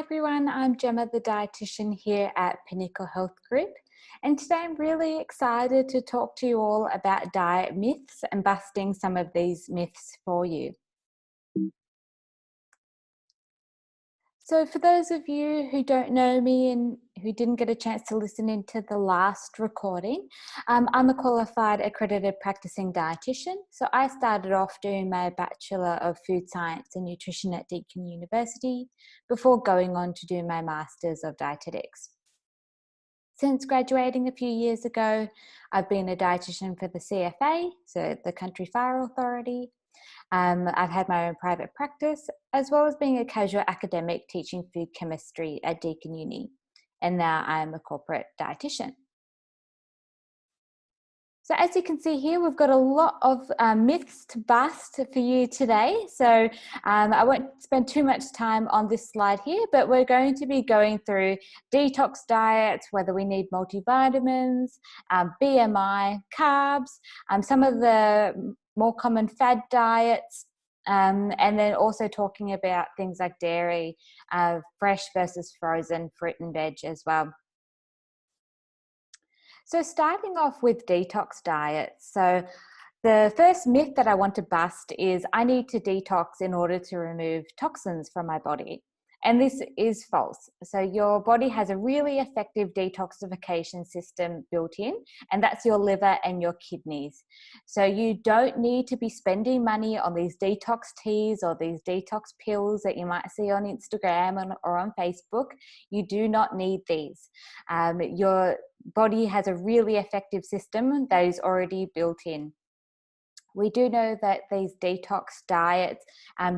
everyone, I'm Gemma, the dietitian here at Pinnacle Health Group, and today I'm really excited to talk to you all about diet myths and busting some of these myths for you. So for those of you who don't know me and who didn't get a chance to listen into the last recording, I'm a qualified accredited practicing dietitian. So I started off doing my Bachelor of Food Science and Nutrition at Deakin University before going on to do my Masters of Dietetics. Since graduating a few years ago, I've been a dietitian for the CFA, so the Country Fire Authority. I've had my own private practice, as well as being a casual academic teaching food chemistry at Deakin Uni. And now I'm a corporate dietitian. So as you can see here, we've got a lot of myths to bust for you today. So I won't spend too much time on this slide here, but we're going to be going through detox diets, whether we need multivitamins, BMI, carbs, some of the more common fad diets, and then also talking about things like dairy, fresh versus frozen fruit and veg as well. So starting off with detox diets. So the first myth that I want to bust is I need to detox in order to remove toxins from my body. And this is false. So your body has a really effective detoxification system built in, and that's your liver and your kidneys. So you don't need to be spending money on these detox teas or these detox pills that you might see on Instagram or on Facebook. You do not need these. Your body has a really effective system that is already built in. We do know that these detox diets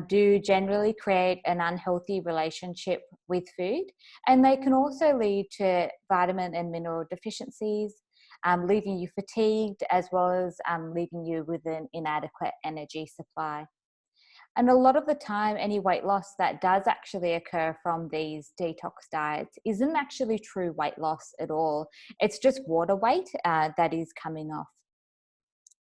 do generally create an unhealthy relationship with food, and they can also lead to vitamin and mineral deficiencies, leaving you fatigued, as well as leaving you with an inadequate energy supply. And a lot of the time, any weight loss that does actually occur from these detox diets isn't actually true weight loss at all. It's just water weight that is coming off.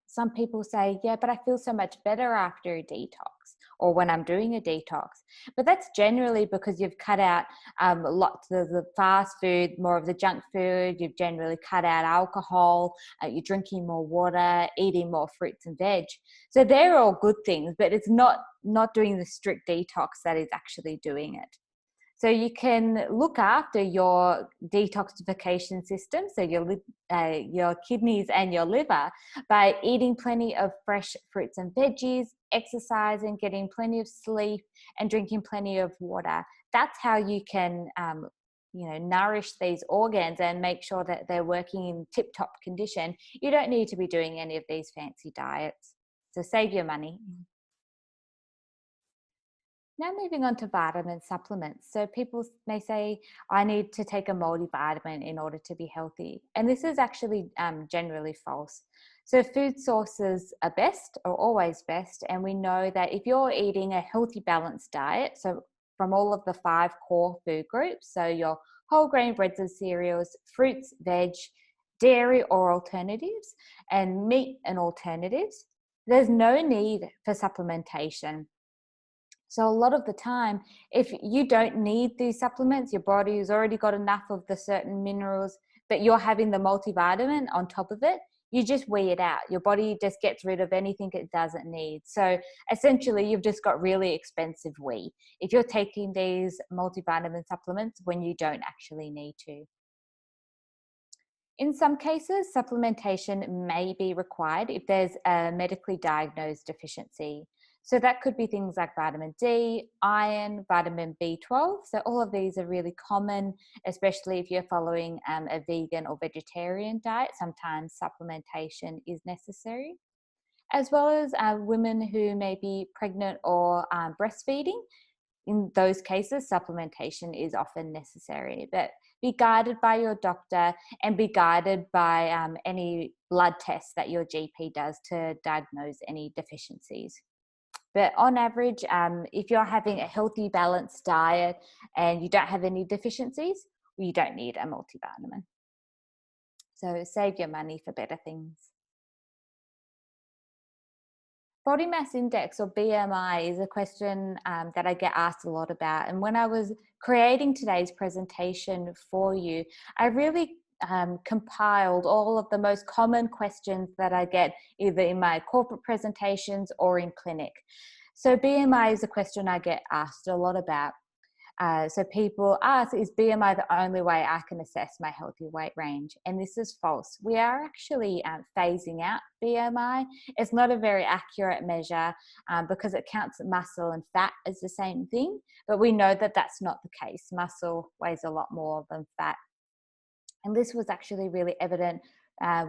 Some people say, yeah, but I feel so much better after a detox or when I'm doing a detox. But that's generally because you've cut out lots of the fast food, more of the junk food. You've generally cut out alcohol. You're drinking more water, eating more fruits and veg. So they're all good things, but it's not doing the strict detox that is actually doing it. So you can look after your detoxification system, so your kidneys and your liver, by eating plenty of fresh fruits and veggies, exercising, getting plenty of sleep, and drinking plenty of water. That's how you can nourish these organs and make sure that they're working in tip-top condition. You don't need to be doing any of these fancy diets. So save your money. Now moving on to vitamin supplements. So people may say, I need to take a multivitamin in order to be healthy. And this is actually generally false. So food sources are best, or always best. And we know that if you're eating a healthy, balanced diet, so from all of the 5 core food groups, so your whole grain breads and cereals, fruits, veg, dairy or alternatives, and meat and alternatives, there's no need for supplementation. So a lot of the time, if you don't need these supplements, your body has already got enough of the certain minerals, but you're having the multivitamin on top of it, you just weed it out. Your body just gets rid of anything it doesn't need. So essentially, you've just got really expensive whey if you're taking these multivitamin supplements when you don't actually need to. In some cases, supplementation may be required if there's a medically diagnosed deficiency. So that could be things like vitamin D, iron, vitamin B12. So all of these are really common, especially if you're following a vegan or vegetarian diet. Sometimes supplementation is necessary, as well as women who may be pregnant or breastfeeding. In those cases, supplementation is often necessary, but be guided by your doctor and be guided by any blood tests that your GP does to diagnose any deficiencies. But on average, if you're having a healthy, balanced diet and you don't have any deficiencies, you don't need a multivitamin. So save your money for better things. Body mass index, or BMI, is a question that I get asked a lot about. And when I was creating today's presentation for you, I really compiled all of the most common questions that I get either in my corporate presentations or in clinic. So BMI is a question I get asked a lot about. So people ask, is BMI the only way I can assess my healthy weight range? And this is false. We are actually phasing out BMI. It's not a very accurate measure because it counts muscle and fat as the same thing, but we know that that's not the case. Muscle weighs a lot more than fat. And this was actually really evident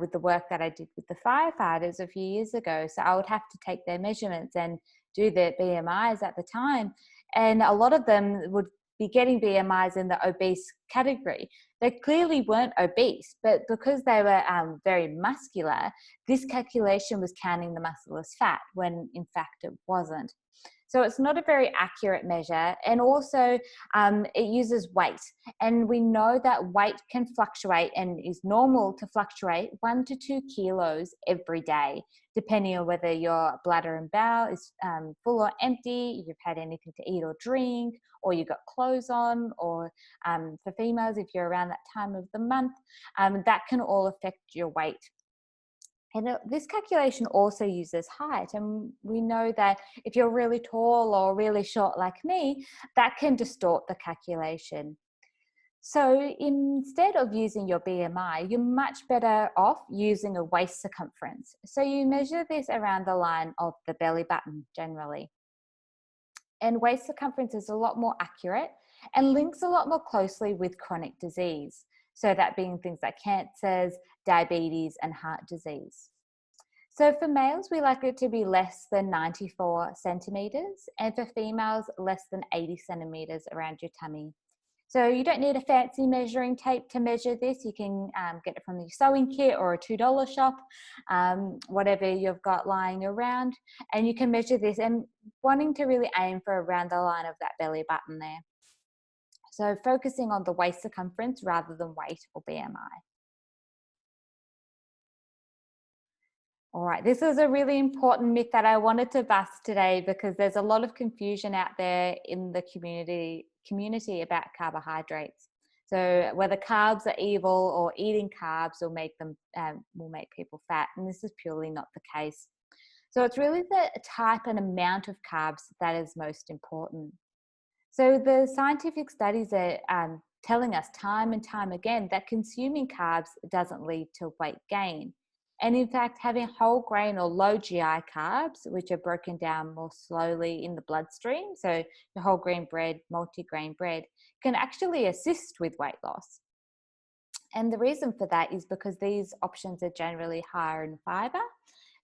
with the work that I did with the firefighters a few years ago. So I would have to take their measurements and do their BMIs at the time. And a lot of them would be getting BMIs in the obese category. They clearly weren't obese, but because they were very muscular, this calculation was counting the muscle as fat when in fact it wasn't. So it's not a very accurate measure, and also it uses weight. And we know that weight can fluctuate and is normal to fluctuate 1 to 2 kilos every day, depending on whether your bladder and bowel is full or empty, you've had anything to eat or drink, or you've got clothes on, or for females, if you're around that time of the month, that can all affect your weight. And this calculation also uses height. And we know that if you're really tall or really short like me, that can distort the calculation. So instead of using your BMI, you're much better off using a waist circumference. So you measure this around the line of the belly button generally. And waist circumference is a lot more accurate and links a lot more closely with chronic disease. So that being things like cancers, diabetes, and heart disease. So for males, we like it to be less than 94 centimeters, and for females, less than 80 centimeters around your tummy. So you don't need a fancy measuring tape to measure this. You can get it from the sewing kit or a $2 shop, whatever you've got lying around, and you can measure this and wanting to really aim for around the line of that belly button there. So focusing on the waist circumference rather than weight or BMI. All right, this is a really important myth that I wanted to bust today because there's a lot of confusion out there in the community about carbohydrates. So whether carbs are evil or eating carbs will make people fat, and this is purely not the case. So it's really the type and amount of carbs that is most important. So the scientific studies are telling us time and time again that consuming carbs doesn't lead to weight gain. And in fact, having whole grain or low GI carbs, which are broken down more slowly in the bloodstream, so your whole grain bread, multi-grain bread, can actually assist with weight loss. And the reason for that is because these options are generally higher in fiber,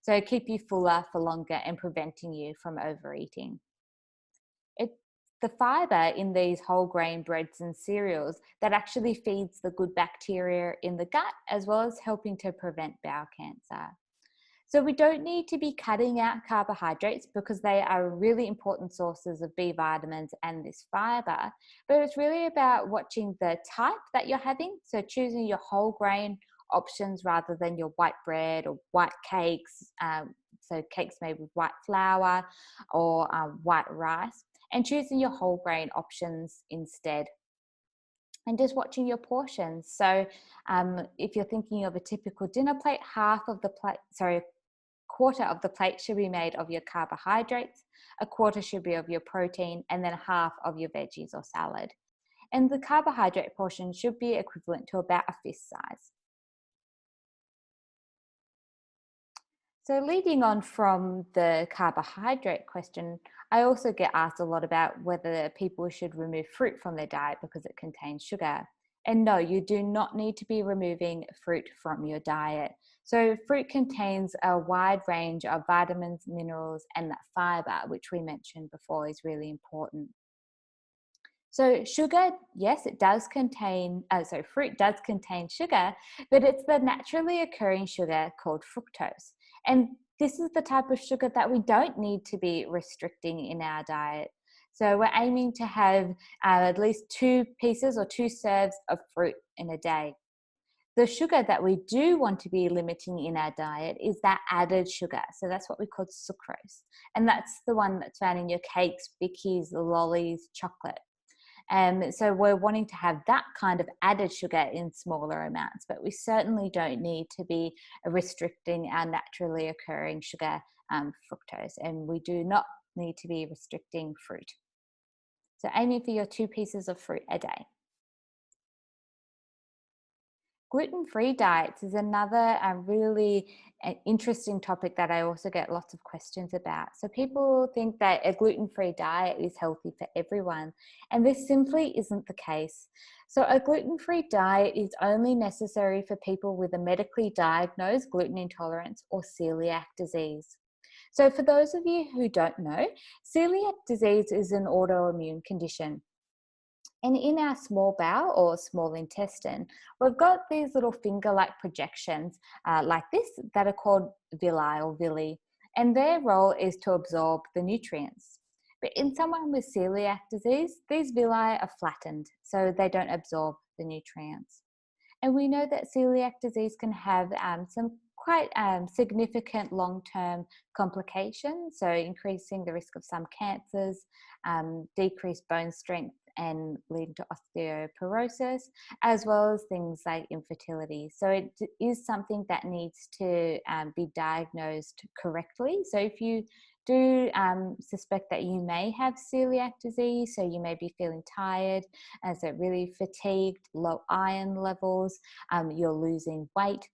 so keep you fuller for longer and preventing you from overeating. The fiber in these whole grain breads and cereals that actually feeds the good bacteria in the gut, as well as helping to prevent bowel cancer. So we don't need to be cutting out carbohydrates because they are really important sources of B vitamins and this fiber, but it's really about watching the type that you're having. So choosing your whole grain options rather than your white bread or white cakes. So cakes made with white flour or white rice, and choosing your whole grain options instead. And just watching your portions. So if you're thinking of a typical dinner plate, quarter of the plate should be made of your carbohydrates, a quarter should be of your protein, and then half of your veggies or salad. And the carbohydrate portion should be equivalent to about a fist size. So leading on from the carbohydrate question, I also get asked a lot about whether people should remove fruit from their diet because it contains sugar. And no, you do not need to be removing fruit from your diet. So fruit contains a wide range of vitamins, minerals, and that fiber, which we mentioned before is really important. So sugar, yes, it does contain, fruit does contain sugar, but it's the naturally occurring sugar called fructose. And this is the type of sugar that we don't need to be restricting in our diet. So we're aiming to have at least 2 pieces or 2 serves of fruit in a day. The sugar that we do want to be limiting in our diet is that added sugar. So that's what we call sucrose. And that's the one that's found in your cakes, bickies, lollies, chocolate. So we're wanting to have that kind of added sugar in smaller amounts, but we certainly don't need to be restricting our naturally occurring sugar, fructose, and we do not need to be restricting fruit. So aiming for your 2 pieces of fruit a day. Gluten-free diets is another really interesting topic that I also get lots of questions about. So people think that a gluten-free diet is healthy for everyone, and this simply isn't the case. So a gluten-free diet is only necessary for people with a medically diagnosed gluten intolerance or celiac disease. So for those of you who don't know, celiac disease is an autoimmune condition. And in our small bowel or small intestine, we've got these little finger-like projections like this that are called villi or villi, and their role is to absorb the nutrients. But in someone with celiac disease, these villi are flattened, so they don't absorb the nutrients. And we know that celiac disease can have some quite significant long-term complications, so increasing the risk of some cancers, decreased bone strength, and leading to osteoporosis, as well as things like infertility. So it is something that needs to be diagnosed correctly. So if you do suspect that you may have celiac disease, so you may be feeling tired, and so really fatigued, low iron levels, you're losing weight,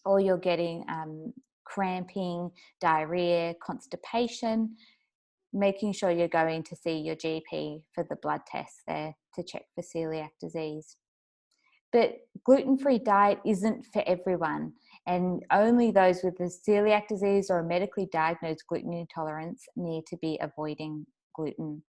or you're getting cramping, diarrhea, constipation, making sure you're going to see your GP for the blood tests there to check for celiac disease. But gluten-free diet isn't for everyone, and only those with the celiac disease or a medically diagnosed gluten intolerance need to be avoiding gluten.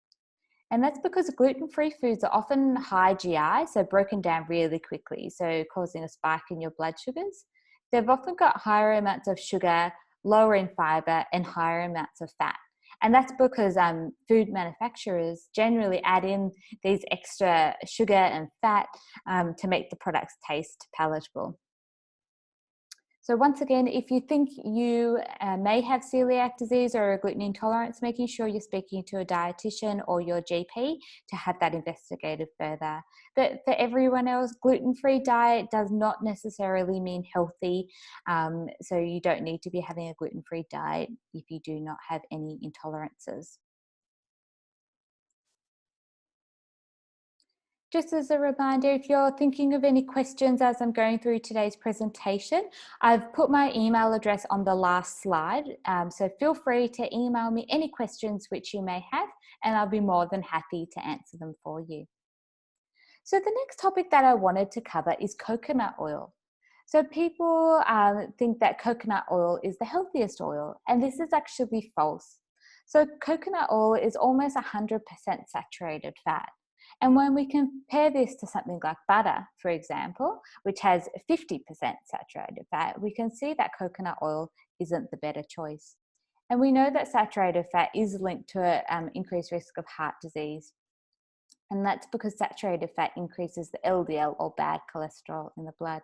And that's because gluten-free foods are often high GI, so broken down really quickly, so causing a spike in your blood sugars. They've often got higher amounts of sugar, lower in fiber, and higher amounts of fat. And that's because food manufacturers generally add in these extra sugar and fat to make the products taste palatable. So once again, if you think you may have celiac disease or a gluten intolerance, making sure you're speaking to a dietitian or your GP to have that investigated further. But for everyone else, gluten-free diet does not necessarily mean healthy. So you don't need to be having a gluten-free diet if you do not have any intolerances. Just as a reminder, if you're thinking of any questions as I'm going through today's presentation, I've put my email address on the last slide. So feel free to email me any questions which you may have, and I'll be more than happy to answer them for you. So the next topic that I wanted to cover is coconut oil. So people think that coconut oil is the healthiest oil, and this is actually false. So coconut oil is almost 100% saturated fat. And when we compare this to something like butter, for example, which has 50% saturated fat, we can see that coconut oil isn't the better choice. And we know that saturated fat is linked to an increased risk of heart disease. And that's because saturated fat increases the LDL or bad cholesterol in the blood.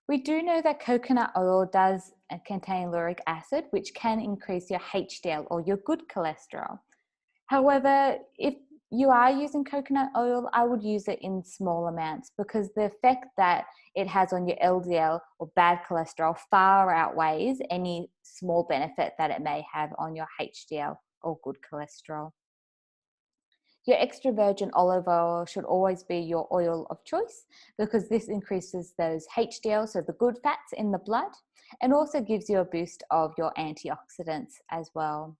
We do know that coconut oil does contain lauric acid, which can increase your HDL or your good cholesterol. However, if you are using coconut oil, I would use it in small amounts because the effect that it has on your LDL or bad cholesterol far outweighs any small benefit that it may have on your HDL or good cholesterol. Your extra virgin olive oil should always be your oil of choice because this increases those HDL, so the good fats in the blood, and also gives you a boost of your antioxidants as well.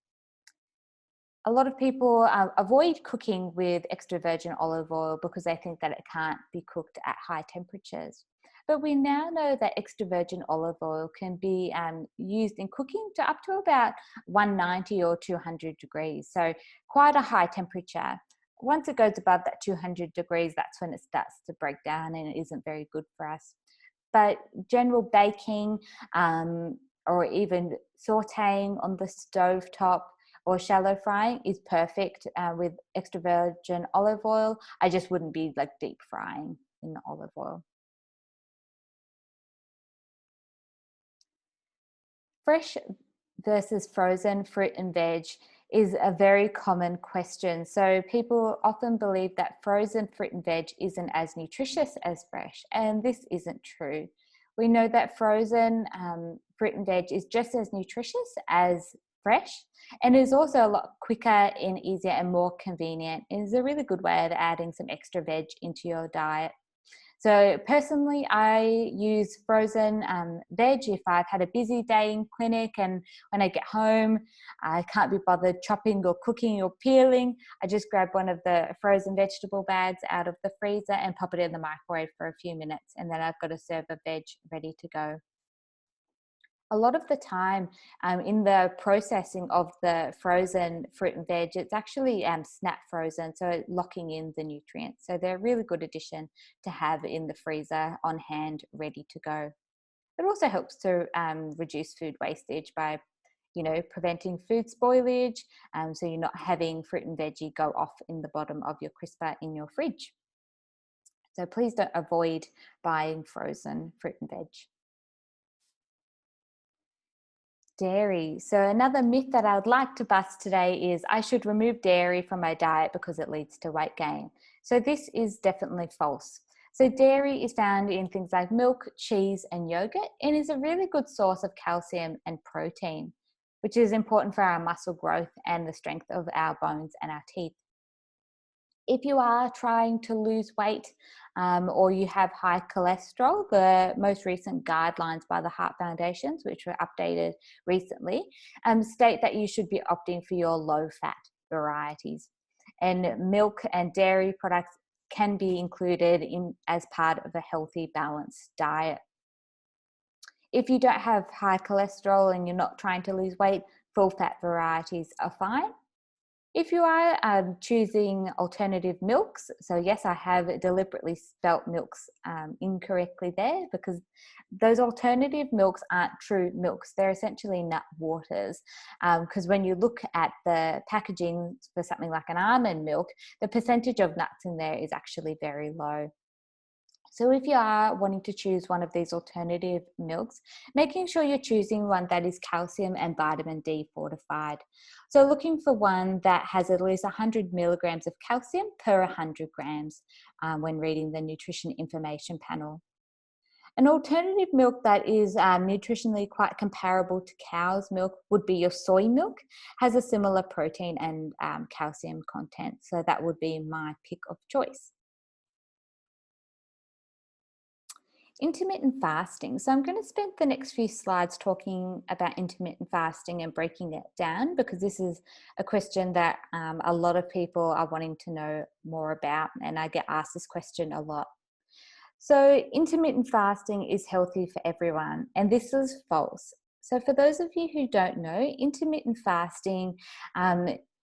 A lot of people avoid cooking with extra virgin olive oil because they think that it can't be cooked at high temperatures. But we now know that extra virgin olive oil can be used in cooking to up to about 190 or 200 degrees, so quite a high temperature. Once it goes above that 200 degrees, that's when it starts to break down and it isn't very good for us. But general baking or even sauteing on the stovetop or shallow frying is perfect with extra virgin olive oil. I just wouldn't be like deep frying in the olive oil. Fresh versus frozen fruit and veg is a very common question. So people often believe that frozen fruit and veg isn't as nutritious as fresh, and this isn't true. We know that frozen fruit and veg is just as nutritious as fresh, and is also a lot quicker and easier and more convenient. It is a really good way of adding some extra veg into your diet. So personally, I use frozen veg if I've had a busy day in clinic, and when I get home, I can't be bothered chopping or cooking or peeling. I just grab one of the frozen vegetable bags out of the freezer and pop it in the microwave for a few minutes, and then I've got a serve of veg ready to go. A lot of the time in the processing of the frozen fruit and veg, it's actually snap frozen, so locking in the nutrients. So they're a really good addition to have in the freezer on hand, ready to go. It also helps to reduce food wastage by, preventing food spoilage. So you're not having fruit and veggie go off in the bottom of your crisper in your fridge. So please don't avoid buying frozen fruit and veg. Dairy. So another myth that I would like to bust today is I should remove dairy from my diet because it leads to weight gain. So this is definitely false. So dairy is found in things like milk, cheese, and yogurt, and is a really good source of calcium and protein, which is important for our muscle growth and the strength of our bones and our teeth. If you are trying to lose weight or you have high cholesterol, the most recent guidelines by the Heart Foundations, which were updated recently, state that you should be opting for your low-fat varieties. And milk and dairy products can be included in as part of a healthy, balanced diet. If you don't have high cholesterol and you're not trying to lose weight, full-fat varieties are fine. If you are choosing alternative milks, so yes, I have deliberately spelt milks incorrectly there, because those alternative milks aren't true milks. They're essentially nut waters, because when you look at the packaging for something like an almond milk, the percentage of nuts in there is actually very low. So if you are wanting to choose one of these alternative milks, making sure you're choosing one that is calcium and vitamin D fortified. So looking for one that has at least 100 milligrams of calcium per 100 grams when reading the nutrition information panel. An alternative milk that is nutritionally quite comparable to cow's milk would be your soy milk, has a similar protein and calcium content. So that would be my pick of choice. Intermittent fasting. So I'm going to spend the next few slides talking about intermittent fasting and breaking it down, because this is a question that a lot of people are wanting to know more about, and I get asked this question a lot. So intermittent fasting is healthy for everyone, and this is false. So for those of you who don't know, intermittent fasting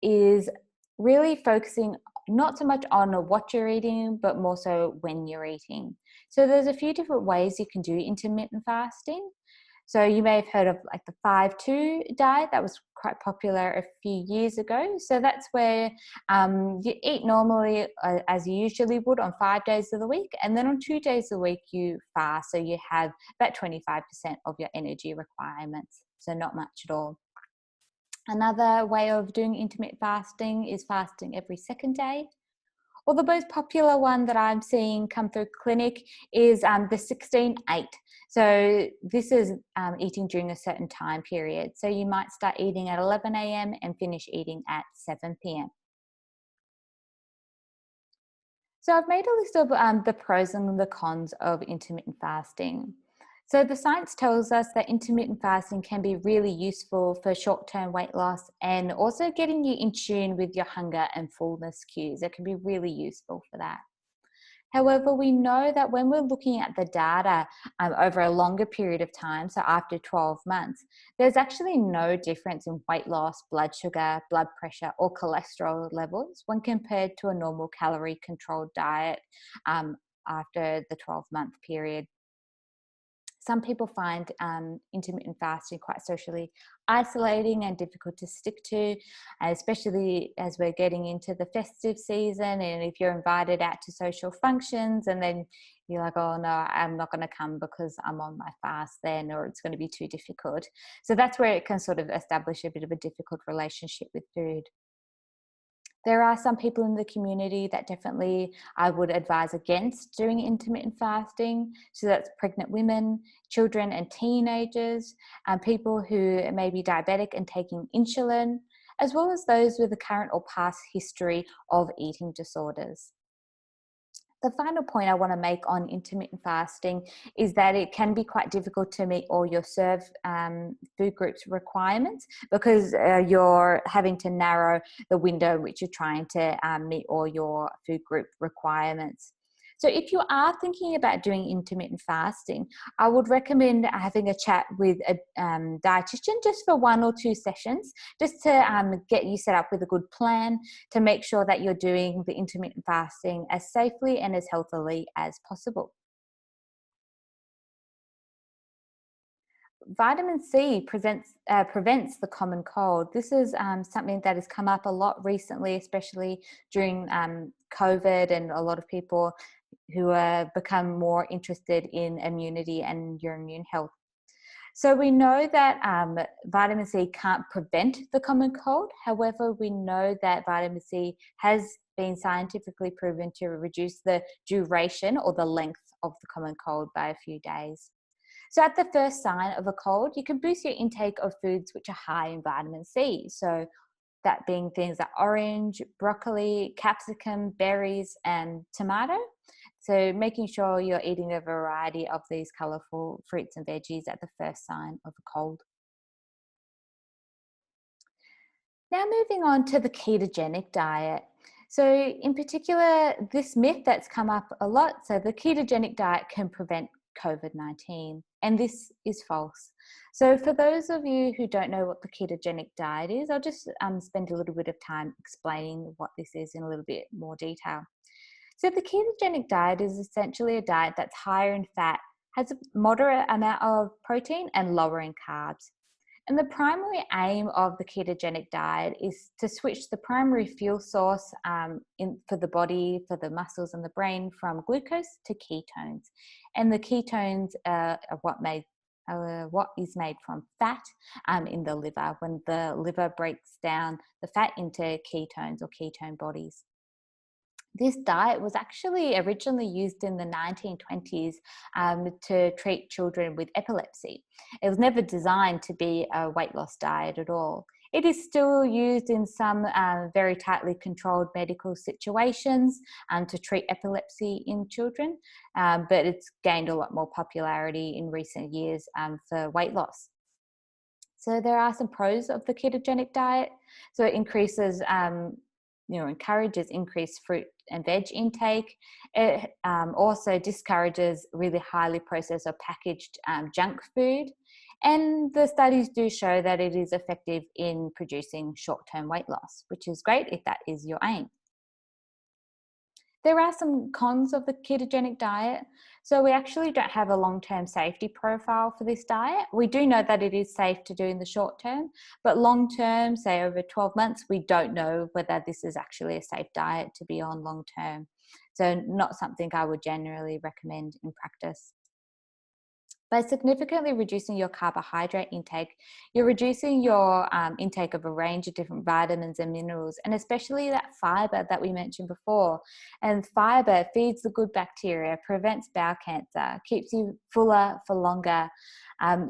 is really focusing not so much on what you're eating, but more so when you're eating. So there's a few different ways you can do intermittent fasting. So you may have heard of like the 5-2 diet that was quite popular a few years ago. So that's where you eat normally as you usually would on 5 days of the week, and then on 2 days a week you fast. So you have about 25% of your energy requirements. So not much at all. Another way of doing intermittent fasting is fasting every second day. Or the most popular one that I'm seeing come through clinic is the 16-8. So this is eating during a certain time period. So you might start eating at 11 a.m. and finish eating at 7 p.m. So I've made a list of the pros and the cons of intermittent fasting. So the science tells us that intermittent fasting can be really useful for short-term weight loss and also getting you in tune with your hunger and fullness cues. It can be really useful for that. However, we know that when we're looking at the data over a longer period of time, so after 12 months, there's actually no difference in weight loss, blood sugar, blood pressure, or cholesterol levels when compared to a normal calorie-controlled diet after the 12-month period. Some people find intermittent fasting quite socially isolating and difficult to stick to, especially as we're getting into the festive season. And if you're invited out to social functions and then You're like, oh no, I'm not going to come because I'm on my fast then, or it's going to be too difficult. So that's where it can sort of establish a bit of a difficult relationship with food. There are some people in the community that definitely I would advise against doing intermittent fasting. So that's pregnant women, children and teenagers, and people who may be diabetic and taking insulin, as well as those with a current or past history of eating disorders. The final point I want to make on intermittent fasting is that it can be quite difficult to meet all your serve food groups requirements, because you're having to narrow the window in which you're trying to meet all your food group requirements. So if you are thinking about doing intermittent fasting, I would recommend having a chat with a dietitian just for 1 or 2 sessions, just to get you set up with a good plan to make sure that you're doing the intermittent fasting as safely and as healthily as possible. Vitamin C prevents the common cold. This is something that has come up a lot recently, especially during COVID, and a lot of people who have become more interested in immunity and your immune health. So we know that vitamin C can't prevent the common cold. However, we know that vitamin C has been scientifically proven to reduce the duration or the length of the common cold by a few days. So at the first sign of a cold, you can boost your intake of foods which are high in vitamin C. So that being things like orange, broccoli, capsicum, berries, and tomato. So making sure you're eating a variety of these colourful fruits and veggies at the first sign of a cold. Now moving on to the ketogenic diet. So in particular, this myth that's come up a lot, so the ketogenic diet can prevent COVID-19, and this is false. So for those of you who don't know what the ketogenic diet is, I'll just spend a little bit of time explaining what this is in a little bit more detail. So the ketogenic diet is essentially a diet that's higher in fat, has a moderate amount of protein, and lower in carbs. And the primary aim of the ketogenic diet is to switch the primary fuel source for the body, for the muscles and the brain, from glucose to ketones. And the ketones are what is made from fat in the liver, when the liver breaks down the fat into ketones or ketone bodies. This diet was actually originally used in the 1920s to treat children with epilepsy. It was never designed to be a weight loss diet at all. It is still used in some very tightly controlled medical situations to treat epilepsy in children, but it's gained a lot more popularity in recent years for weight loss. So there are some pros of the ketogenic diet. So it encourages increased fruit and veg intake. It also discourages really highly processed or packaged junk food. And the studies do show that it is effective in producing short-term weight loss, which is great if that is your aim. There are some cons of the ketogenic diet. So we actually don't have a long-term safety profile for this diet. We do know that it is safe to do in the short term, but long-term, say over 12 months, we don't know whether this is actually a safe diet to be on long-term. So not something I would generally recommend in practice. By significantly reducing your carbohydrate intake, you're reducing your intake of a range of different vitamins and minerals, and especially that fiber that we mentioned before. And fiber feeds the good bacteria, prevents bowel cancer, keeps you fuller for longer.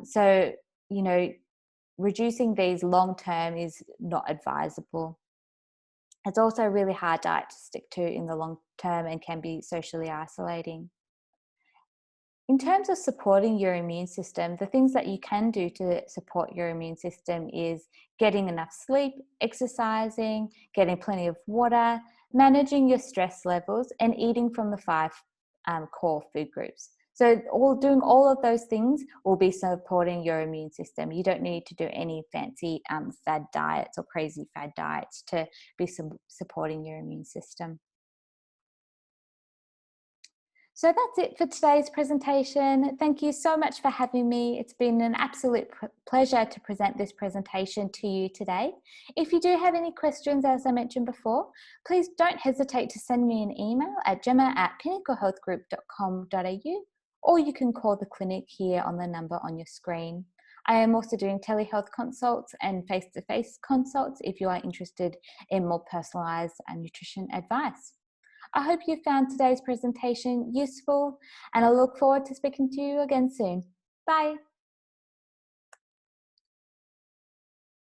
So, reducing these long term is not advisable. It's also a really hard diet to stick to in the long term and can be socially isolating. In terms of supporting your immune system, the things that you can do to support your immune system is getting enough sleep, exercising, getting plenty of water, managing your stress levels, and eating from the 5 core food groups. So doing all of those things will be supporting your immune system. You don't need to do any fancy fad diets or crazy fad diets to be supporting your immune system. So that's it for today's presentation. Thank you so much for having me. It's been an absolute pleasure to present this presentation to you today. If you do have any questions, as I mentioned before, please don't hesitate to send me an email at gemma@pinnaclehealthgroup.com.au, or you can call the clinic here on the number on your screen. I am also doing telehealth consults and face-to-face consults if you are interested in more personalised nutrition advice. I hope you found today's presentation useful, and I look forward to speaking to you again soon. Bye.